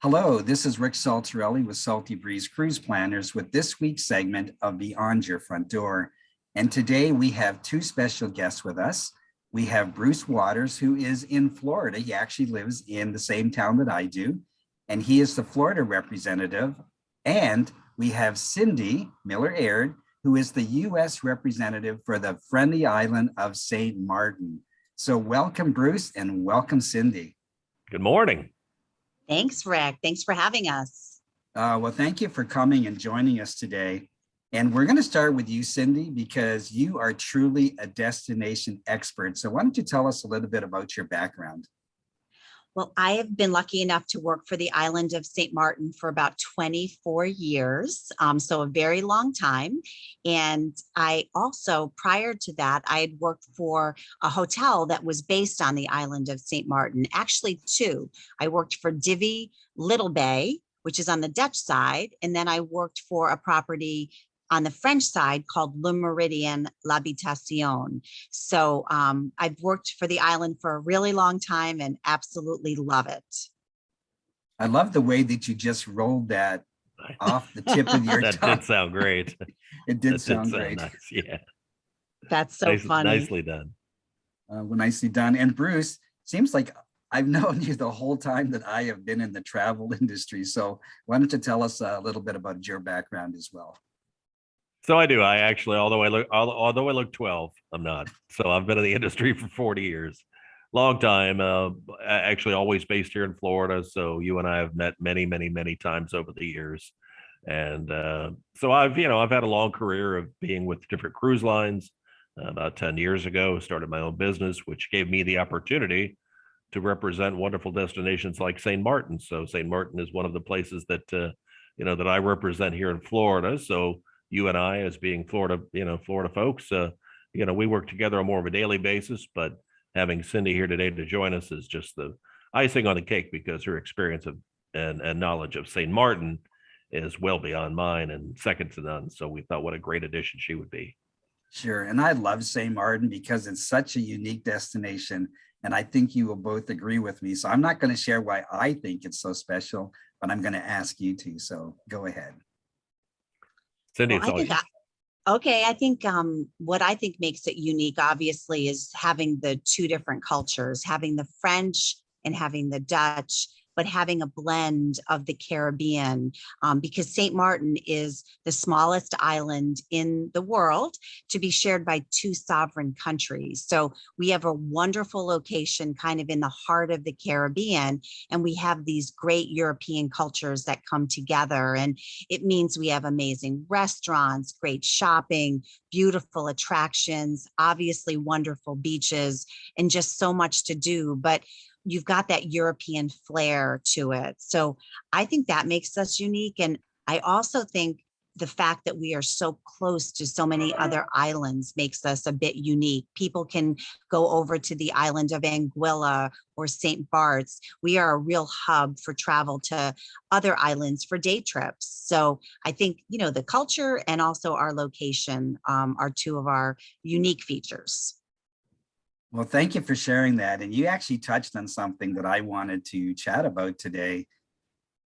Hello, this is Rick Saltarelli with Salty Breeze Cruise Planners with this week's segment of Beyond Your Front Door. And today we have two special guests with us. We have Bruce Waters, who is in Florida. He actually lives in the same town that I do, and he is the Florida representative. And we have Cyndi Miller-Aird, who is the U.S. representative for the friendly island of St. Martin. So welcome, Bruce, and welcome, Cyndi. Good morning. Thanks, Rick. Thanks for having us. Well, thank you for coming and joining us today. And we're going to start with you, Cyndi, because you are truly a destination expert. So why don't you tell us a little bit about your background? Well, I have been lucky enough to work for the island of St. Martin for about 24 years, so a very long time. And I also, prior to that, I had worked for a hotel that was based on the island of St. Martin, actually two. I worked for Divvy Little Bay, which is on the Dutch side, and then I worked for a property on the French side called Le Méridien L'Habitation. So I've worked for the island for a really long time and absolutely love it. I love the way that you just rolled that off the tip of your tongue. That did sound great. It did sound great. Nice. Yeah. That's so funny. Nicely done. Well, nicely done. And Bruce, seems like I've known you the whole time that I have been in the travel industry. So why don't you tell us a little bit about your background as well? So I do. I actually, although I look 12, I'm not. So I've been in the industry for 40 years, long time. Actually, always based here in Florida. So you and I have met many, many, many times over the years, and so I've had a long career of being with different cruise lines. About 10 years ago, started my own business, which gave me the opportunity to represent wonderful destinations like St. Martin. So St. Martin is one of the places that that I represent here in Florida. So you and I, as being Florida folks, we work together on more of a daily basis, but having Cyndi here today to join us is just the icing on the cake, because her experience of and knowledge of St. Martin is well beyond mine and second to none. So we thought what a great addition she would be. Sure. And I love St. Martin because it's such a unique destination. And I think you will both agree with me. So I'm not going to share why I think it's so special, but I'm going to ask you to. So go ahead. Cyndi, I think what I think makes it unique, obviously, is having the two different cultures, having the French and having the Dutch, but having a blend of the Caribbean, because St. Martin is the smallest island in the world to be shared by two sovereign countries. So we have a wonderful location kind of in the heart of the Caribbean, and we have these great European cultures that come together. And it means we have amazing restaurants, great shopping, beautiful attractions, obviously wonderful beaches, and just so much to do. But you've got that European flair to it. So I think that makes us unique. And I also think the fact that we are so close to so many other islands makes us a bit unique. People can go over to the island of Anguilla or St. Bart's. We are a real hub for travel to other islands for day trips. So I think, the culture and also our location are two of our unique features. Well, thank you for sharing that. And you actually touched on something that I wanted to chat about today,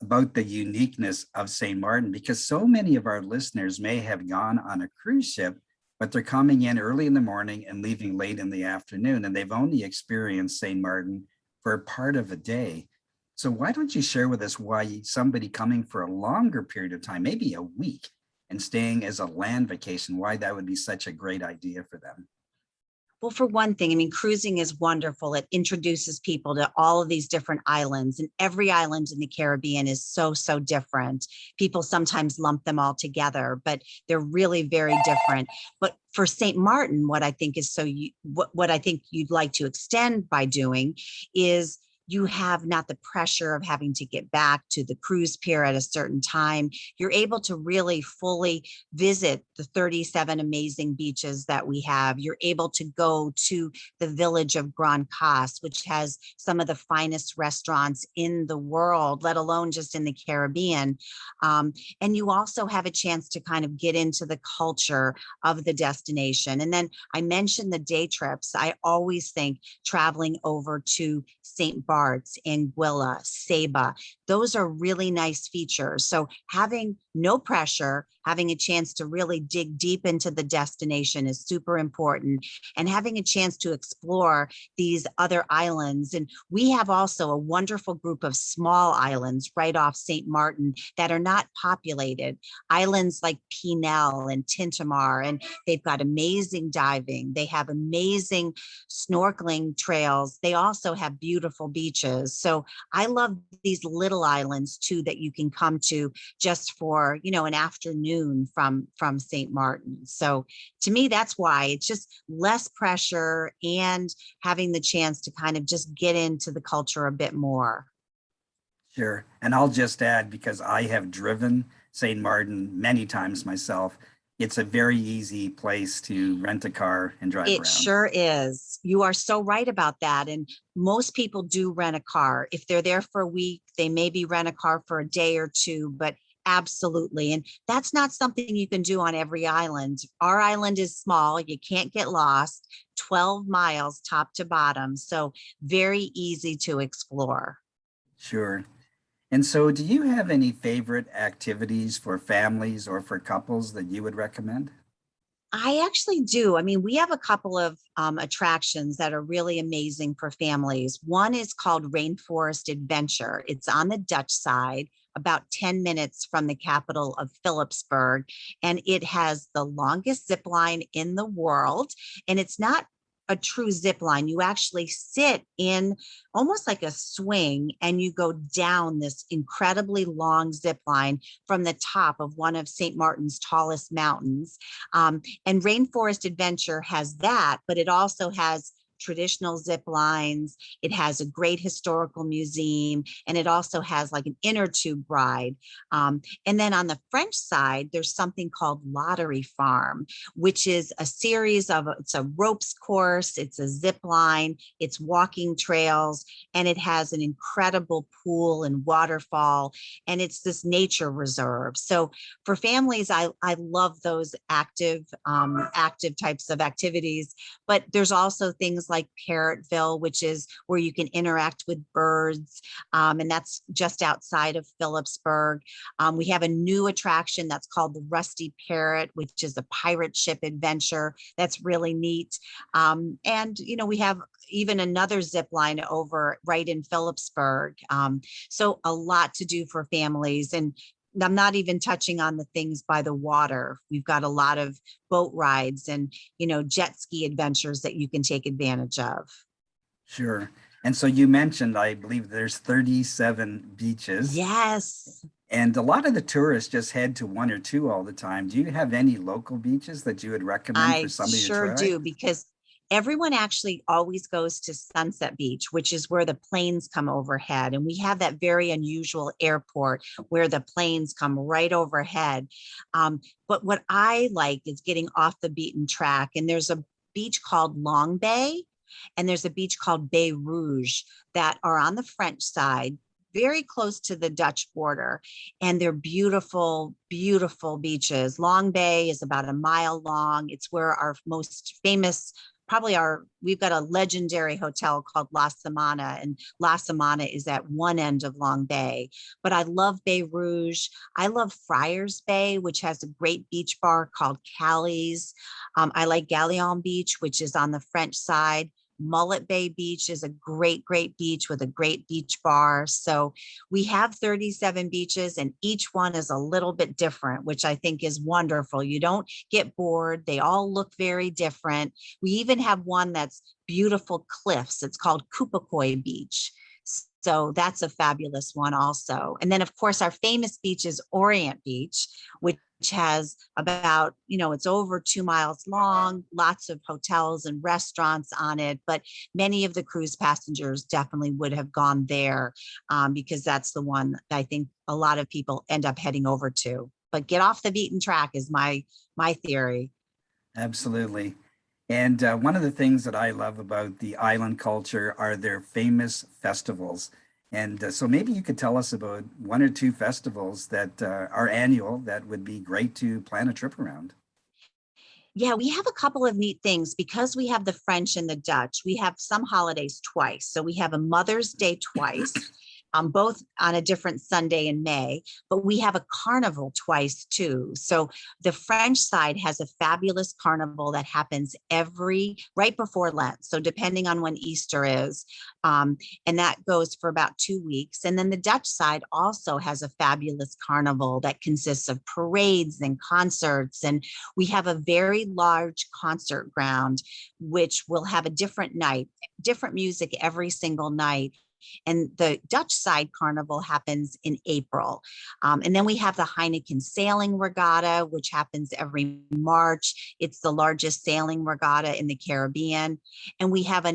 about the uniqueness of St. Martin, because so many of our listeners may have gone on a cruise ship, but they're coming in early in the morning and leaving late in the afternoon, and they've only experienced St. Martin for a part of a day. So why don't you share with us why somebody coming for a longer period of time, maybe a week, and staying as a land vacation, why that would be such a great idea for them? Well, for one thing, cruising is wonderful. It introduces people to all of these different islands, and every island in the Caribbean is so, so different. People sometimes lump them all together, but they're really very different. But for St. Martin, what I think is what I think you'd like to extend by doing is you have not the pressure of having to get back to the cruise pier at a certain time. You're able to really fully visit the 37 amazing beaches that we have. You're able to go to the village of Grand Cas, which has some of the finest restaurants in the world, let alone just in the Caribbean. And you also have a chance to kind of get into the culture of the destination. And then I mentioned the day trips. I always think traveling over to St. Barts, Anguilla, Saba. Those are really nice features. So having no pressure, having a chance to really dig deep into the destination is super important, and having a chance to explore these other islands. And we have also a wonderful group of small islands right off St. Martin that are not populated. Islands like Pinel and Tintamar, and they've got amazing diving. They have amazing snorkeling trails. They also have beautiful beaches. So I love these little islands too that you can come to just for, an afternoon from St. Martin. So to me, that's why it's just less pressure and having the chance to kind of just get into the culture a bit more. Sure. And I'll just add, because I have driven St. Martin many times myself, it's a very easy place to rent a car and drive It around. sure is. You are so right about that. And most people do rent a car. If they're there for a week, they maybe rent a car for a day or two, but absolutely. And that's not something you can do on every island. Our island is small. You can't get lost, 12 miles top to bottom. So very easy to explore. Sure. And so do you have any favorite activities for families or for couples that you would recommend? I actually do. I mean, we have a couple of attractions that are really amazing for families. One is called Rainforest Adventure. It's on the Dutch side, about 10 minutes from the capital of Philipsburg, and it has the longest zip line in the world. And it's not a true zip line. You actually sit in almost like a swing and you go down this incredibly long zip line from the top of one of St. Martin's tallest mountains. And Rainforest Adventure has that, but it also has traditional zip lines. It has a great historical museum, and it also has like an inner tube ride. And then on the French side, there's something called Lottery Farm, which is a series of, it's a ropes course, it's a zip line, it's walking trails, and it has an incredible pool and waterfall, and it's this nature reserve. So for families, I love those active types of activities, but there's also things like Parrotville, which is where you can interact with birds. And that's just outside of Philipsburg. We have a new attraction that's called the Rusty Parrot, which is a pirate ship adventure. That's really neat. And, we have even another zip line over right in Philipsburg. So a lot to do for families. And I'm not even touching on the things by the water. We've got a lot of boat rides and, jet ski adventures that you can take advantage of. Sure. And so you mentioned, I believe there's 37 beaches. Yes. And a lot of the tourists just head to one or two all the time. Do you have any local beaches that you would recommend for I somebody to sure try? do, because everyone actually always goes to Sunset Beach, which is where the planes come overhead. And we have that very unusual airport where the planes come right overhead. But what I like is getting off the beaten track. And there's a beach called Long Bay, and there's a beach called Bay Rouge that are on the French side, very close to the Dutch border. And they're beautiful, beautiful beaches. Long Bay is about a mile long. It's where our most famous, we've got a legendary hotel called La Samana, and La Samana is at one end of Long Bay. But I love Bay Rouge. I love Friars Bay, which has a great beach bar called Callie's. I like Galion Beach, which is on the French side. Mullet Bay Beach is a great, great beach with a great beach bar. So we have 37 beaches, and each one is a little bit different, which I think is wonderful. You don't get bored. They all look very different. We even have one that's beautiful cliffs. It's called Kupakoi Beach. So that's a fabulous one also. And then of course our famous beach is Orient Beach, which has about, it's over 2 miles long, lots of hotels and restaurants on it, but many of the cruise passengers definitely would have gone there because that's the one that I think a lot of people end up heading over to. But get off the beaten track is my theory. Absolutely. And one of the things that I love about the island culture are their famous festivals. And so maybe you could tell us about one or two festivals that are annual that would be great to plan a trip around. Yeah, we have a couple of neat things because we have the French and the Dutch. We have some holidays twice. So we have a Mother's Day twice, both on a different Sunday in May, but we have a carnival twice too. So the French side has a fabulous carnival that happens right before Lent. So depending on when Easter is, and that goes for about 2 weeks. And then the Dutch side also has a fabulous carnival that consists of parades and concerts. And we have a very large concert ground, which will have a different night, different music every single night. And the Dutch side carnival happens in April. And then we have the Heineken Sailing Regatta, which happens every March. It's the largest sailing regatta in the Caribbean. And we have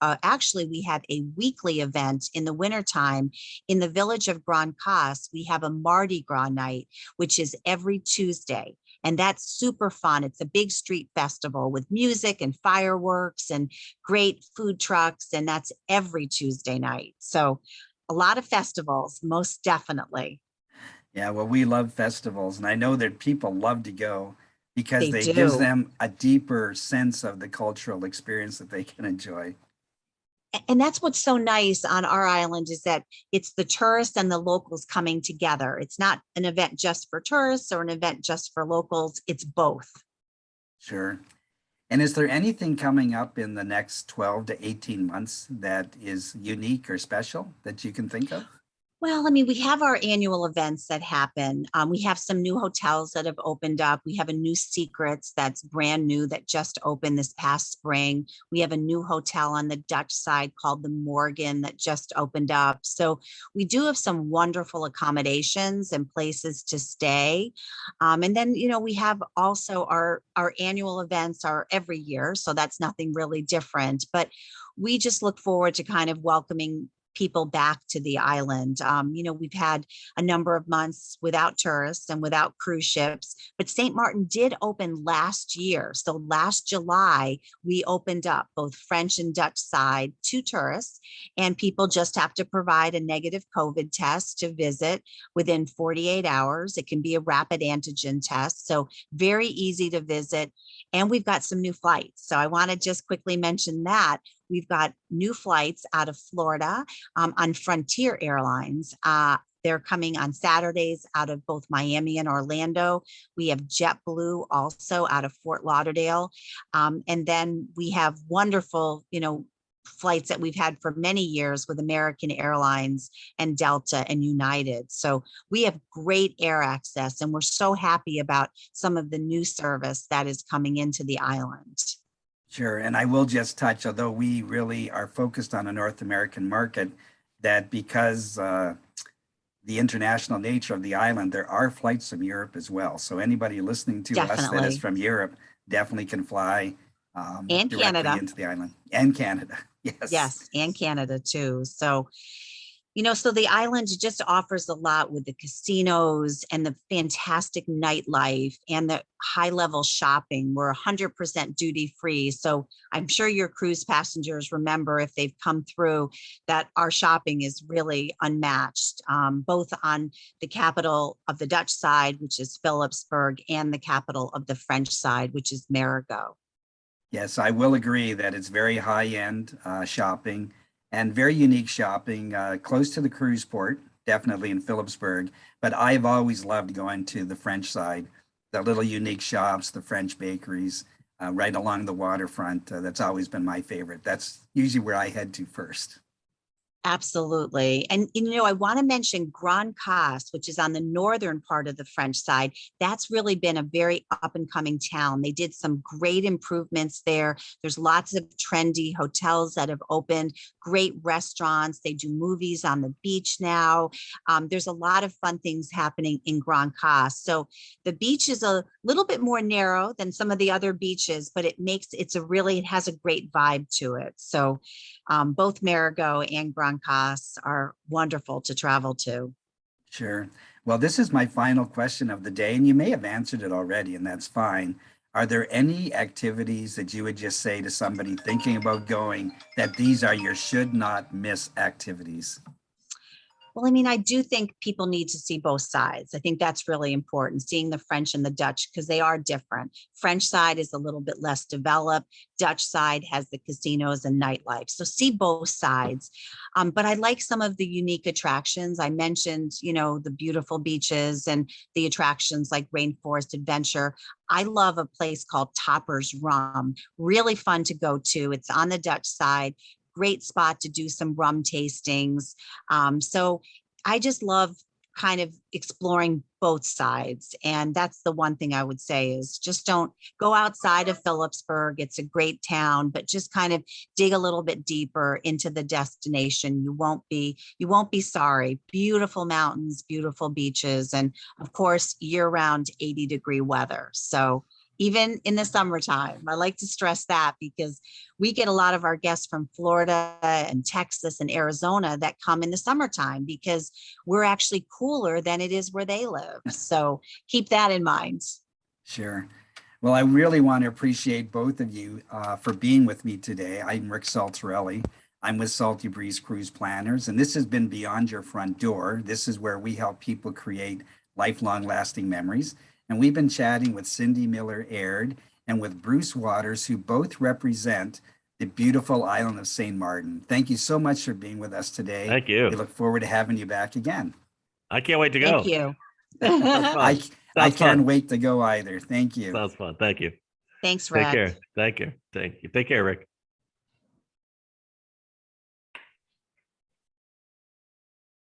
actually, we have a weekly event in the wintertime in the village of Grand Cas. We have a Mardi Gras night, which is every Tuesday. And that's super fun. It's a big street festival with music and fireworks and great food trucks. And that's every Tuesday night. So a lot of festivals, most definitely. Yeah, well, we love festivals, and I know that people love to go because They they gives do. them a deeper sense of the cultural experience that they can enjoy. And that's what's so nice on our island is that it's the tourists and the locals coming together. It's not an event just for tourists or an event just for locals. It's both. Sure. And is there anything coming up in the next 12 to 18 months that is unique or special that you can think of? Well, I mean, we have our annual events that happen. We have some new hotels that have opened up. We have a new Secrets that's brand new that just opened this past spring. We have a new hotel on the Dutch side called the Morgan that just opened up. So we do have some wonderful accommodations and places to stay. And then, we have also our annual events are every year. So that's nothing really different. But we just look forward to kind of welcoming people back to the island. We've had a number of months without tourists and without cruise ships, but St. Martin did open last year. So last July, we opened up both French and Dutch side to tourists, and people just have to provide a negative COVID test to visit within 48 hours. It can be a rapid antigen test, so very easy to visit. And we've got some new flights. So I want to just quickly mention that. We've got new flights out of Florida on Frontier Airlines. They're coming on Saturdays out of both Miami and Orlando. We have JetBlue also out of Fort Lauderdale. And then we have wonderful, flights that we've had for many years with American Airlines and Delta and United. So we have great air access, and we're so happy about some of the new service that is coming into the island. Sure. And I will just touch, although we really are focused on a North American market, that because the international nature of the island, there are flights from Europe as well. So anybody listening to us that is Definitely. from Europe definitely can fly And directly Canada. into the island, and Canada. Yes. Yes, and Canada too. So, so the island just offers a lot with the casinos and the fantastic nightlife and the high level shopping. We're 100% duty free. So I'm sure your cruise passengers remember, if they've come through, that our shopping is really unmatched, both on the capital of the Dutch side, which is Philipsburg, and the capital of the French side, which is Marigot. Yes, I will agree that it's very high-end shopping and very unique shopping, close to the cruise port, definitely in Philipsburg. But I've always loved going to the French side, the little unique shops, the French bakeries, right along the waterfront. That's always been my favorite. That's usually where I head to first. Absolutely. And, I want to mention Grand Cas, which is on the northern part of the French side. That's really been a very up and coming town. They did some great improvements there. There's lots of trendy hotels that have opened, great restaurants. They do movies on the beach now. There's a lot of fun things happening in Grand Cas. So the beach is a little bit more narrow than some of the other beaches, but it has a great vibe to it. So both Marigot and Grand Cas are wonderful to travel to. Sure. Well, this is my final question of the day, and you may have answered it already, and that's fine. Are there any activities that you would just say to somebody thinking about going that these are your should not miss activities? Well, I mean, I do think people need to see both sides. I think that's really important, seeing the French and the Dutch, because they are different. French side is a little bit less developed. Dutch side has the casinos and nightlife. So see both sides. But I like some of the unique attractions. I mentioned, the beautiful beaches and the attractions like Rainforest Adventure. I love a place called Topper's Rum. Really fun to go to. It's on the Dutch side. Great spot to do some rum tastings. So I just love kind of exploring both sides. And that's the one thing I would say is just don't go outside of Phillipsburg. It's a great town, but just kind of dig a little bit deeper into the destination. You won't be sorry. Beautiful mountains, beautiful beaches, and of course, year-round 80-degree weather. So even in the summertime, I like to stress that because we get a lot of our guests from Florida and Texas and Arizona that come in the summertime because we're actually cooler than it is where they live. So keep that in mind. Sure. Well, I really want to appreciate both of you for being with me today. I'm Rick Saltarelli. I'm with Salty Breeze Cruise Planners, and this has been Beyond Your Front Door. This is where we help people create lifelong lasting memories. And we've been chatting with Cyndi Miller-Aird and with Bruce Waters, who both represent the beautiful island of St. Martin. Thank you so much for being with us today. Thank you. We look forward to having you back again. I can't wait to go. Thank you. I Sounds can't fun. wait to go either. Thank you. Sounds fun. Thank you. Thanks, Rick. Take care. Thank you. Take care, Rick.